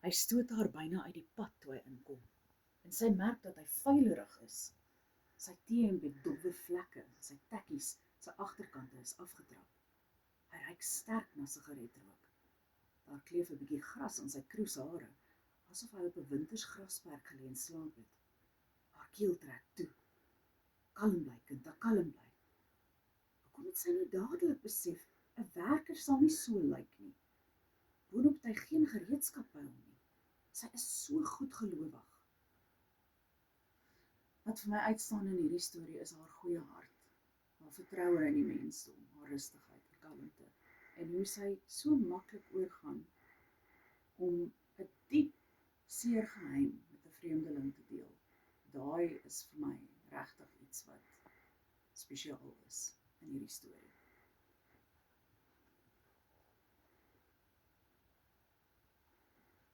Hy stoot haar byna uit die pad toe hy inkom, en sy merk dat hy vuilerig is. Sy T-hemp het dowwe vlekke, sy tekkies, sy agterkante is afgetrap. Hy ruik sterk na sigaretrook. Daar kleef 'n bietjie gras aan sy kroeshare, asof hy op 'n wintersgrasperk gelê en slaap het. Haar keel trek toe. Kalm bly, kind, kalm bly. Hoekom het sy nie dadelik besef, 'n werker sal nie so lyk nie. Boonop het hy geen gereedskap by hom nie. Sy is so goedgelowig. Wat vir my uitstaan in hierdie storie is haar goeie hart, haar vertroue in die mensdom, haar rustigheid, haar kalmte, en hoe sy so maklik oorgaan om 'n diep, seer geheim met 'n vreemdeling te deel. Daai is vir my regtig iets wat spesiaal is in hierdie storie.